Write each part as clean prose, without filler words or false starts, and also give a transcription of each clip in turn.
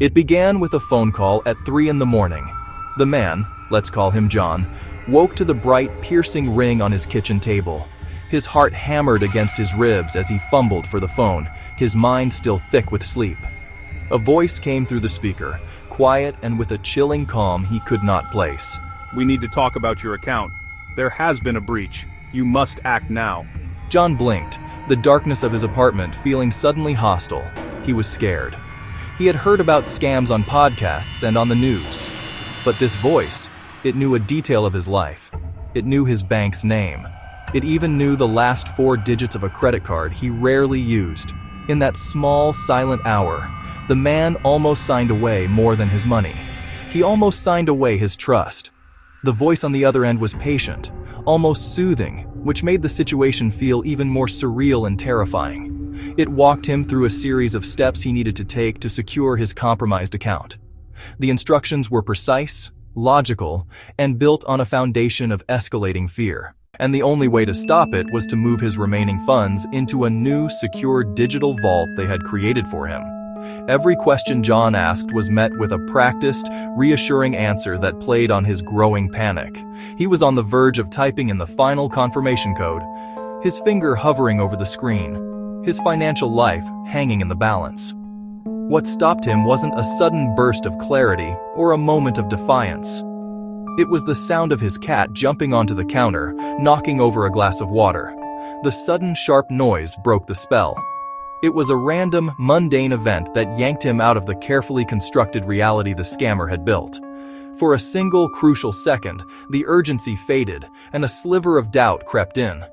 It began with a phone call at 3 in the morning. The man, let's call him John, woke to the bright, piercing ring on his kitchen table. His heart hammered against his ribs as he fumbled for the phone, his mind still thick with sleep. A voice came through the speaker, quiet and with a chilling calm he could not place. "We need to talk about your account. There has been a breach. You must act now." John blinked, the darkness of his apartment feeling suddenly hostile. He was scared. He had heard about scams on podcasts and on the news. But this voice, it knew a detail of his life. It knew his bank's name. It even knew the last 4 digits of a credit card he rarely used. In that small, silent hour, the man almost signed away more than his money. He almost signed away his trust. The voice on the other end was patient, almost soothing, which made the situation feel even more surreal and terrifying. It walked him through a series of steps he needed to take to secure his compromised account. The instructions were precise, logical, and built on a foundation of escalating fear. And the only way to stop it was to move his remaining funds into a new, secure digital vault they had created for him. Every question John asked was met with a practiced, reassuring answer that played on his growing panic. He was on the verge of typing in the final confirmation code, his finger hovering over the screen, his financial life hanging in the balance. What stopped him wasn't a sudden burst of clarity or a moment of defiance. It was the sound of his cat jumping onto the counter, knocking over a glass of water. The sudden sharp noise broke the spell. It was a random, mundane event that yanked him out of the carefully constructed reality the scammer had built. For a single crucial second, the urgency faded, and a sliver of doubt crept in.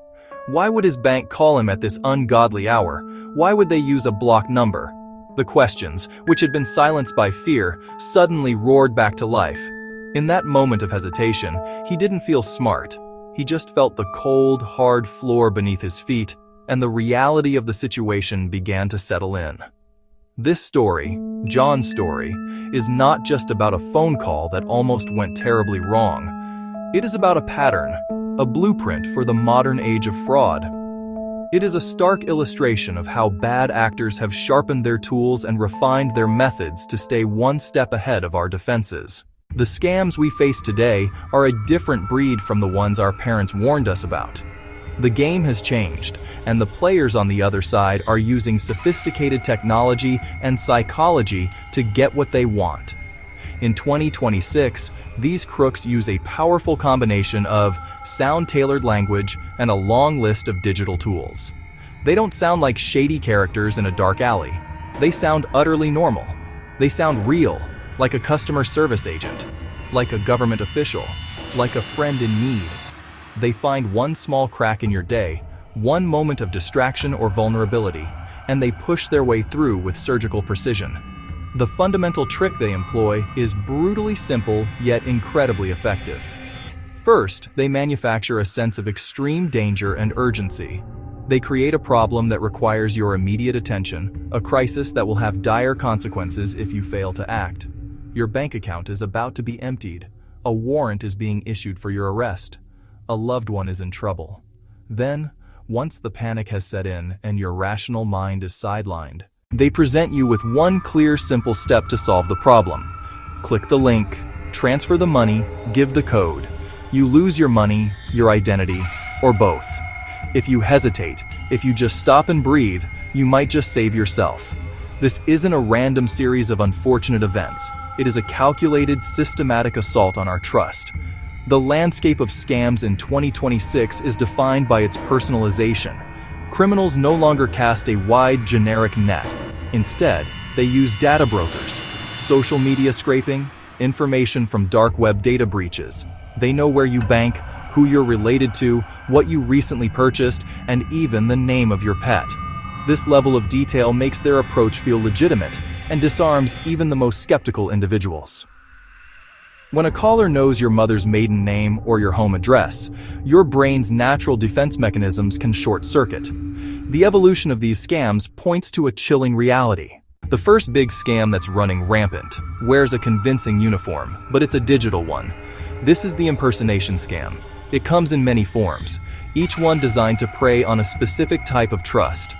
Why would his bank call him at this ungodly hour? Why would they use a blocked number? The questions, which had been silenced by fear, suddenly roared back to life. In that moment of hesitation, he didn't feel smart. He just felt the cold, hard floor beneath his feet, and the reality of the situation began to settle in. This story, John's story, is not just about a phone call that almost went terribly wrong. It is about a pattern, a blueprint for the modern age of fraud. It is a stark illustration of how bad actors have sharpened their tools and refined their methods to stay one step ahead of our defenses. The scams we face today are a different breed from the ones our parents warned us about. The game has changed, and the players on the other side are using sophisticated technology and psychology to get what they want. In 2026, these crooks use a powerful combination of sound-tailored language and a long list of digital tools. They don't sound like shady characters in a dark alley. They sound utterly normal. They sound real, like a customer service agent, like a government official, like a friend in need. They find one small crack in your day, one moment of distraction or vulnerability, and they push their way through with surgical precision. The fundamental trick they employ is brutally simple yet incredibly effective. First, they manufacture a sense of extreme danger and urgency. They create a problem that requires your immediate attention, a crisis that will have dire consequences if you fail to act. Your bank account is about to be emptied. A warrant is being issued for your arrest. A loved one is in trouble. Then, once the panic has set in and your rational mind is sidelined, they present you with one clear, simple step to solve the problem. Click the link, transfer the money, give the code. You lose your money, your identity, or both. If you hesitate, if you just stop and breathe, you might just save yourself. This isn't a random series of unfortunate events. It is a calculated, systematic assault on our trust. The landscape of scams in 2026 is defined by its personalization. Criminals no longer cast a wide, generic net. Instead, they use data brokers, social media scraping, information from dark web data breaches. They know where you bank, who you're related to, what you recently purchased, and even the name of your pet. This level of detail makes their approach feel legitimate and disarms even the most skeptical individuals. When a caller knows your mother's maiden name or your home address, your brain's natural defense mechanisms can short-circuit. The evolution of these scams points to a chilling reality. The first big scam that's running rampant wears a convincing uniform, but it's a digital one. This is the impersonation scam. It comes in many forms, each one designed to prey on a specific type of trust.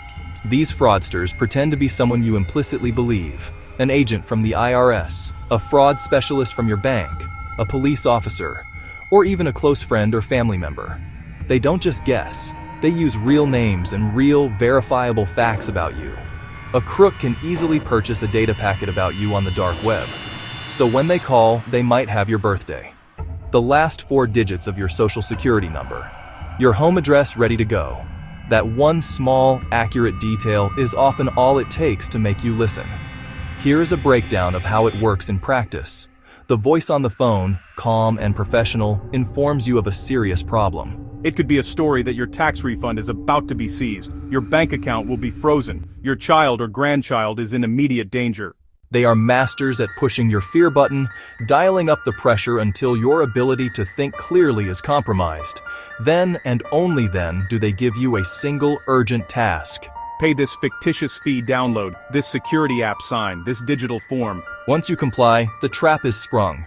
These fraudsters pretend to be someone you implicitly believe. An agent from the IRS, a fraud specialist from your bank, a police officer, or even a close friend or family member. They don't just guess, they use real names and real, verifiable facts about you. A crook can easily purchase a data packet about you on the dark web. So when they call, they might have your birthday, the last 4 digits of your social security number, your home address ready to go. That one small, accurate detail is often all it takes to make you listen. Here is a breakdown of how it works in practice. The voice on the phone, calm and professional, informs you of a serious problem. It could be a story that your tax refund is about to be seized, your bank account will be frozen, your child or grandchild is in immediate danger. They are masters at pushing your fear button, dialing up the pressure until your ability to think clearly is compromised. Then and only then do they give you a single urgent task. Pay this fictitious fee, download this security app, sign this digital form. Once you comply, the trap is sprung.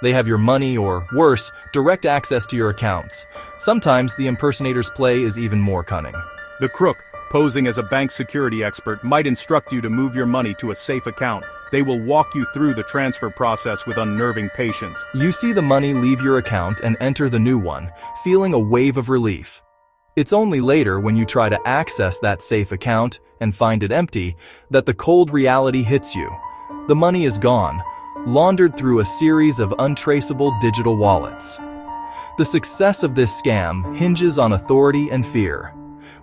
They have your money or, worse, direct access to your accounts. Sometimes the impersonator's play is even more cunning. The crook, posing as a bank security expert, might instruct you to move your money to a safe account. They will walk you through the transfer process with unnerving patience. You see the money leave your account and enter the new one, feeling a wave of relief. It's only later, when you try to access that safe account and find it empty, that the cold reality hits you. The money is gone, laundered through a series of untraceable digital wallets. The success of this scam hinges on authority and fear.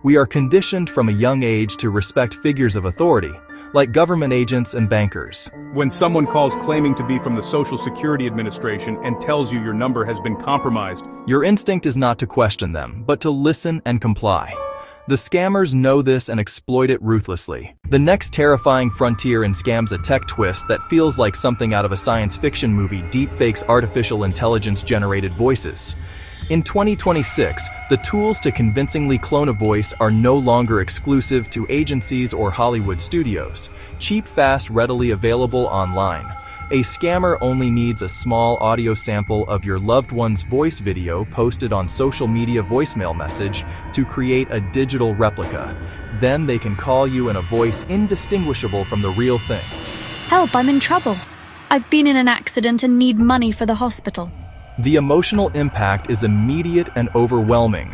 We are conditioned from a young age to respect figures of authority, like government agents and bankers. When someone calls claiming to be from the Social Security Administration and tells you your number has been compromised, your instinct is not to question them, but to listen and comply. The scammers know this and exploit it ruthlessly. The next terrifying frontier in scams, a tech twist that feels like something out of a science fiction movie: deepfakes, artificial intelligence-generated voices. In 2026, the tools to convincingly clone a voice are no longer exclusive to agencies or Hollywood studios. Cheap, fast, readily available online. A scammer only needs a small audio sample of your loved one's voice video posted on social media voicemail message to create a digital replica. Then they can call you in a voice indistinguishable from the real thing. Help, I'm in trouble. I've been in an accident and need money for the hospital. The emotional impact is immediate and overwhelming.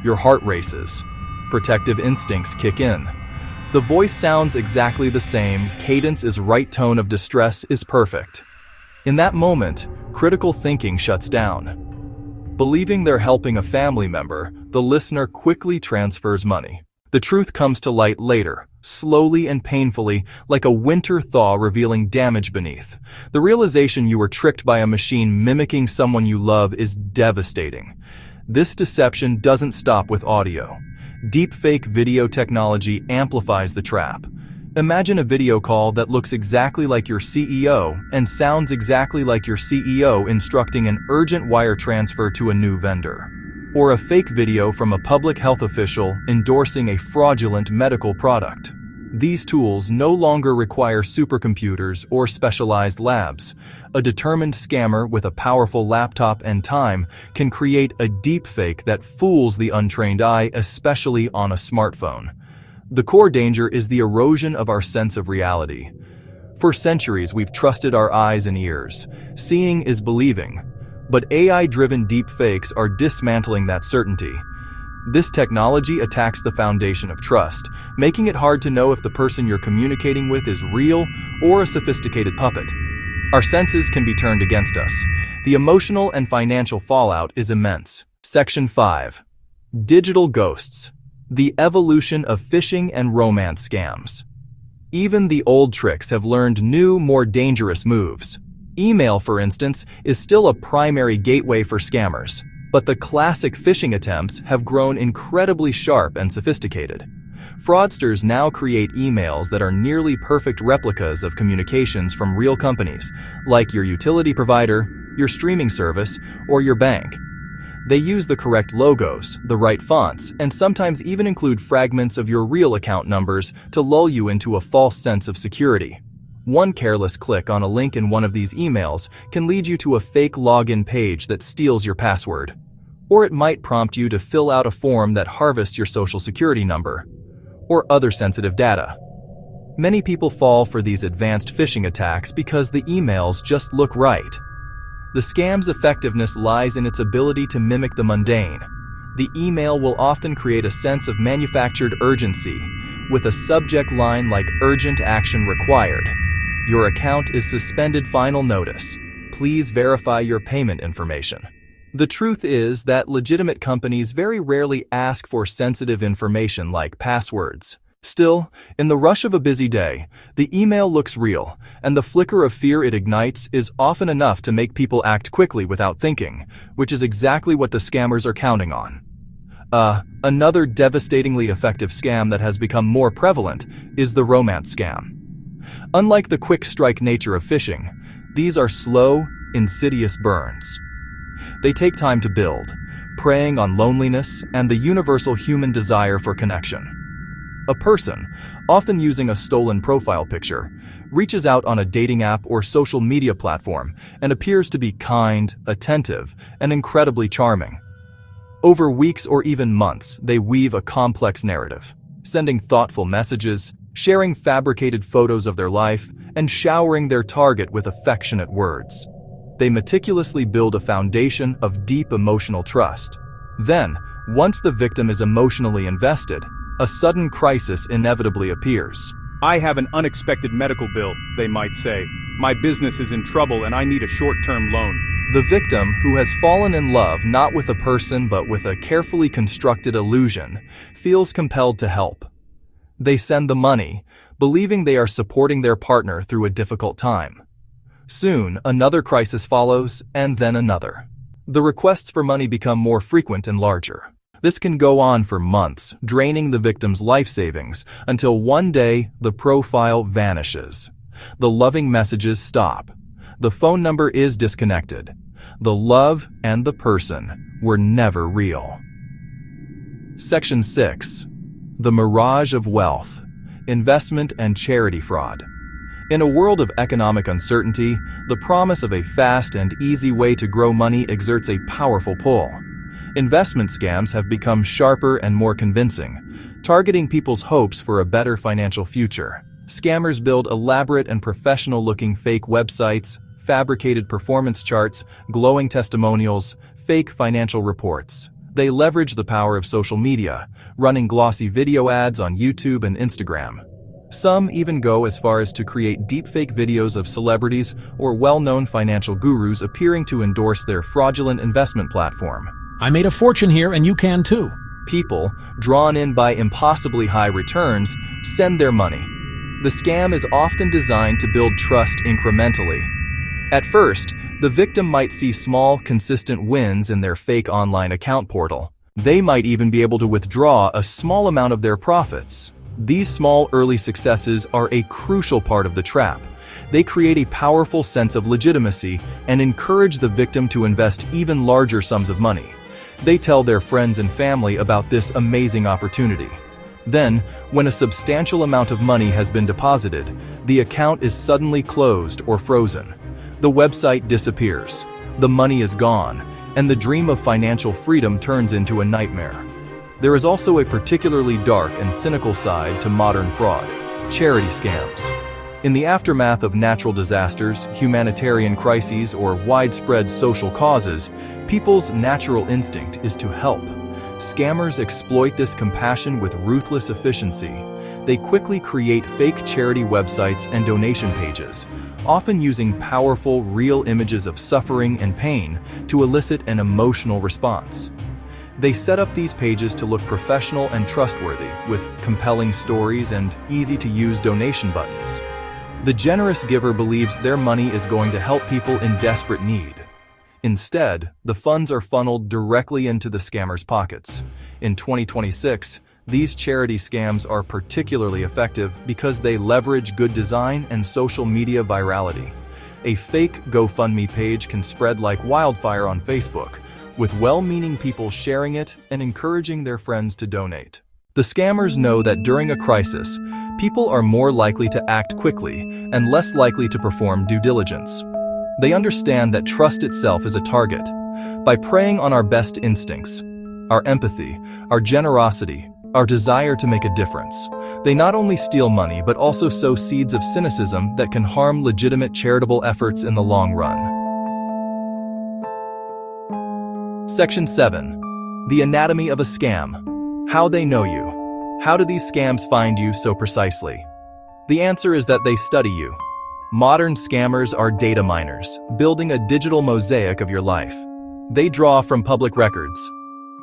Your heart races. Protective instincts kick in. The voice sounds exactly the same, cadence is right, tone of distress is perfect. In that moment, critical thinking shuts down. Believing they're helping a family member, the listener quickly transfers money. The truth comes to light later, slowly and painfully, like a winter thaw revealing damage beneath. The realization you were tricked by a machine mimicking someone you love is devastating. This deception doesn't stop with audio. Deepfake video technology amplifies the trap. Imagine a video call that looks exactly like your CEO and sounds exactly like your CEO instructing an urgent wire transfer to a new vendor. Or a fake video from a public health official endorsing a fraudulent medical product. These tools no longer require supercomputers or specialized labs. A determined scammer with a powerful laptop and time can create a deepfake that fools the untrained eye, especially on a smartphone. The core danger is the erosion of our sense of reality. For centuries, we've trusted our eyes and ears. Seeing is believing. But AI-driven deepfakes are dismantling that certainty. This technology attacks the foundation of trust, making it hard to know if the person you're communicating with is real or a sophisticated puppet. Our senses can be turned against us. The emotional and financial fallout is immense. Section 5. Digital ghosts. The evolution of phishing and romance scams. Even the old tricks have learned new, more dangerous moves. Email, for instance, is still a primary gateway for scammers, but the classic phishing attempts have grown incredibly sharp and sophisticated. Fraudsters now create emails that are nearly perfect replicas of communications from real companies, like your utility provider, your streaming service, or your bank. They use the correct logos, the right fonts, and sometimes even include fragments of your real account numbers to lull you into a false sense of security. One careless click on a link in one of these emails can lead you to a fake login page that steals your password. Or it might prompt you to fill out a form that harvests your social security number or other sensitive data. Many people fall for these advanced phishing attacks because the emails just look right. The scam's effectiveness lies in its ability to mimic the mundane. The email will often create a sense of manufactured urgency, with a subject line like "Urgent action required." Your account is suspended. Final notice. Please verify your payment information. The truth is that legitimate companies very rarely ask for sensitive information like passwords. Still, in the rush of a busy day, the email looks real, and the flicker of fear it ignites is often enough to make people act quickly without thinking, which is exactly what the scammers are counting on. Another devastatingly effective scam that has become more prevalent is the romance scam. Unlike the quick-strike nature of phishing, these are slow, insidious burns. They take time to build, preying on loneliness and the universal human desire for connection. A person, often using a stolen profile picture, reaches out on a dating app or social media platform and appears to be kind, attentive, and incredibly charming. Over weeks or even months, they weave a complex narrative, sending thoughtful messages, sharing fabricated photos of their life, and showering their target with affectionate words. They meticulously build a foundation of deep emotional trust. Then, once the victim is emotionally invested, a sudden crisis inevitably appears. I have an unexpected medical bill, they might say. My business is in trouble and I need a short-term loan. The victim, who has fallen in love not with a person but with a carefully constructed illusion, feels compelled to help. They send the money, believing they are supporting their partner through a difficult time. Soon, another crisis follows, and then another. The requests for money become more frequent and larger. This can go on for months, draining the victim's life savings, until one day the profile vanishes. The loving messages stop. The phone number is disconnected. The love and the person were never real. Section 6. The Mirage of Wealth, Investment and Charity Fraud. In a world of economic uncertainty, the promise of a fast and easy way to grow money exerts a powerful pull. Investment scams have become sharper and more convincing, targeting people's hopes for a better financial future. Scammers build elaborate and professional-looking fake websites, fabricated performance charts, glowing testimonials, fake financial reports. They leverage the power of social media, running glossy video ads on YouTube and Instagram. Some even go as far as to create deepfake videos of celebrities or well-known financial gurus appearing to endorse their fraudulent investment platform. I made a fortune here and you can too. People, drawn in by impossibly high returns, send their money. The scam is often designed to build trust incrementally. At first, the victim might see small, consistent wins in their fake online account portal. They might even be able to withdraw a small amount of their profits. These small early successes are a crucial part of the trap. They create a powerful sense of legitimacy and encourage the victim to invest even larger sums of money. They tell their friends and family about this amazing opportunity. Then, when a substantial amount of money has been deposited, the account is suddenly closed or frozen. The website disappears, the money is gone, and the dream of financial freedom turns into a nightmare. There is also a particularly dark and cynical side to modern fraud: charity scams. In the aftermath of natural disasters, humanitarian crises, or widespread social causes, people's natural instinct is to help. Scammers exploit this compassion with ruthless efficiency. They quickly create fake charity websites and donation pages, often using powerful, real images of suffering and pain to elicit an emotional response. They set up these pages to look professional and trustworthy, with compelling stories and easy-to-use donation buttons. The generous giver believes their money is going to help people in desperate need. Instead, the funds are funneled directly into the scammers' pockets. In 2026, these charity scams are particularly effective because they leverage good design and social media virality. A fake GoFundMe page can spread like wildfire on Facebook, with well-meaning people sharing it and encouraging their friends to donate. The scammers know that during a crisis, people are more likely to act quickly and less likely to perform due diligence. They understand that trust itself is a target. By preying on our best instincts, our empathy, our generosity, our desire to make a difference, They not only steal money but also sow seeds of cynicism that can harm legitimate charitable efforts in the long run. Section 7. The anatomy of a scam. How they know you. How do these scams find you so precisely? The answer is that they study you. Modern scammers are data miners, building a digital mosaic of your life. They draw from public records,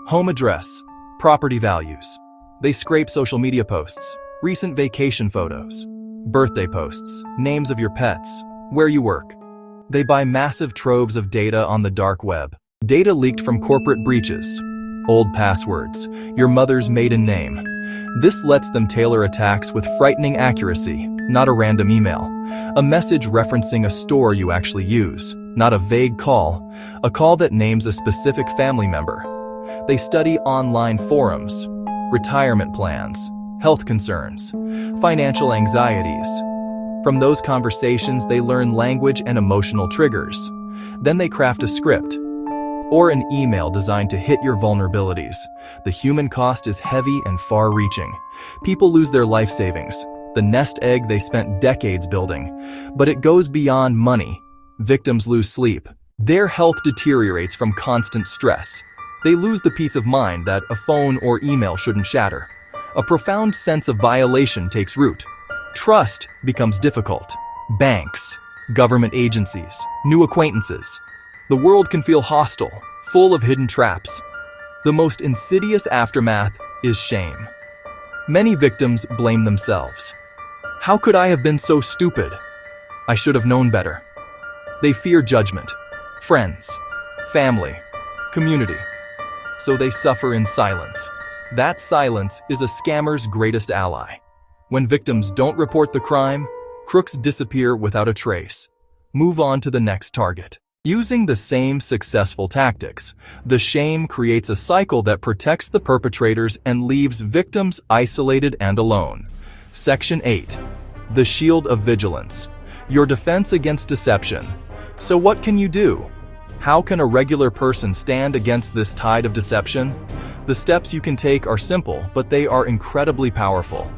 home address, property values. They scrape social media posts, recent vacation photos, birthday posts, names of your pets, where you work. They buy massive troves of data on the dark web. Data leaked from corporate breaches, old passwords, your mother's maiden name. This lets them tailor attacks with frightening accuracy, not a random email. A message referencing a store you actually use, not a vague call, a call that names a specific family member. They study online forums, retirement plans, health concerns, financial anxieties. From those conversations, they learn language and emotional triggers. Then they craft a script or an email designed to hit your vulnerabilities. The human cost is heavy and far-reaching. People lose their life savings, the nest egg they spent decades building. But it goes beyond money. Victims lose sleep. Their health deteriorates from constant stress. They lose the peace of mind that a phone or email shouldn't shatter. A profound sense of violation takes root. Trust becomes difficult. Banks, government agencies, new acquaintances. The world can feel hostile, full of hidden traps. The most insidious aftermath is shame. Many victims blame themselves. How could I have been so stupid? I should have known better. They fear judgment, friends, family, community. So they suffer in silence. That silence is a scammer's greatest ally. When victims don't report the crime, crooks disappear without a trace. Move on to the next target. Using the same successful tactics, the shame creates a cycle that protects the perpetrators and leaves victims isolated and alone. Section 8. The shield of vigilance. Your defense against deception. So what can you do? How can a regular person stand against this tide of deception? The steps you can take are simple, but they are incredibly powerful.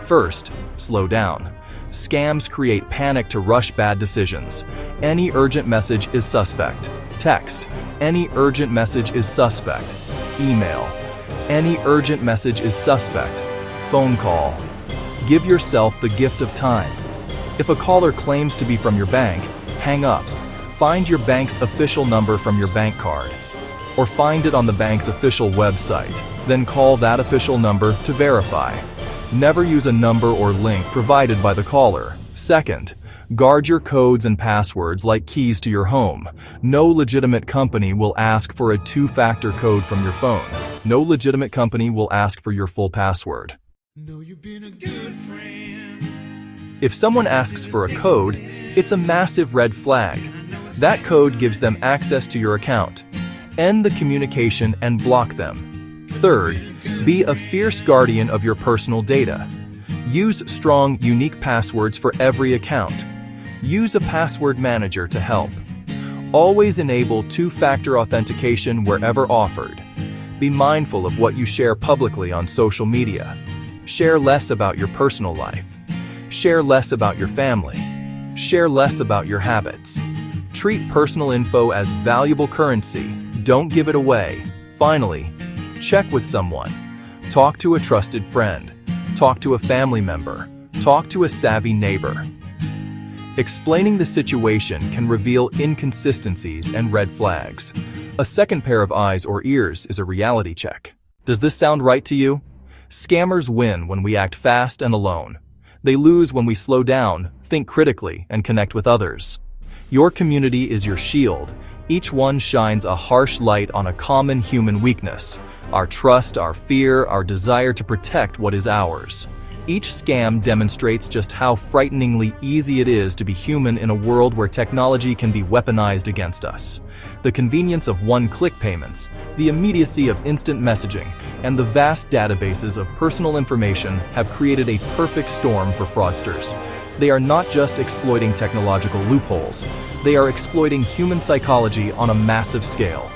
First, slow down. Scams create panic to rush bad decisions. Any urgent message is suspect. Text. Any urgent message is suspect. Email. Any urgent message is suspect. Phone call. Give yourself the gift of time. If a caller claims to be from your bank, hang up. Find your bank's official number from your bank card, or find it on the bank's official website. Then call that official number to verify. Never use a number or link provided by the caller. Second, guard your codes and passwords like keys to your home. No legitimate company will ask for a two-factor code from your phone. No legitimate company will ask for your full password. Know you've been a good friend. If someone asks for a code, it's a massive red flag. That code gives them access to your account. End the communication and block them. Third, be a fierce guardian of your personal data. Use strong, unique passwords for every account. Use a password manager to help. Always enable two-factor authentication wherever offered. Be mindful of what you share publicly on social media. Share less about your personal life. Share less about your family. Share less about your habits. Treat personal info as valuable currency. Don't give it away. Finally, check with someone. Talk to a trusted friend. Talk to a family member. Talk to a savvy neighbor. Explaining the situation can reveal inconsistencies and red flags. A second pair of eyes or ears is a reality check. Does this sound right to you? Scammers win when we act fast and alone. They lose when we slow down, think critically, and connect with others. Your community is your shield. Each one shines a harsh light on a common human weakness: our trust, our fear, our desire to protect what is ours. Each scam demonstrates just how frighteningly easy it is to be human in a world where technology can be weaponized against us. The convenience of one-click payments, the immediacy of instant messaging, and the vast databases of personal information have created a perfect storm for fraudsters. They are not just exploiting technological loopholes, they are exploiting human psychology on a massive scale.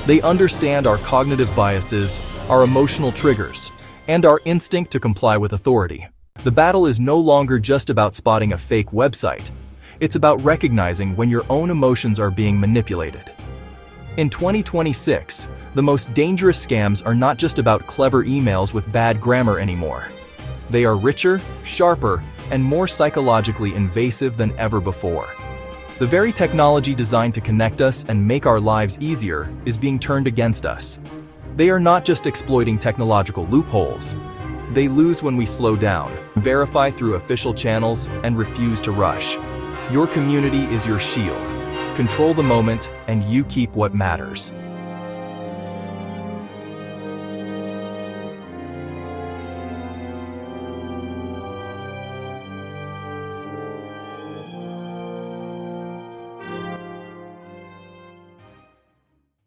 They understand our cognitive biases, our emotional triggers, and our instinct to comply with authority. The battle is no longer just about spotting a fake website. It's about recognizing when your own emotions are being manipulated. In 2026, the most dangerous scams are not just about clever emails with bad grammar anymore. They are richer, sharper, and more psychologically invasive than ever before. The very technology designed to connect us and make our lives easier is being turned against us. They are not just exploiting technological loopholes. They lose when we slow down, verify through official channels, and refuse to rush. Your community is your shield. Control the moment, and you keep what matters.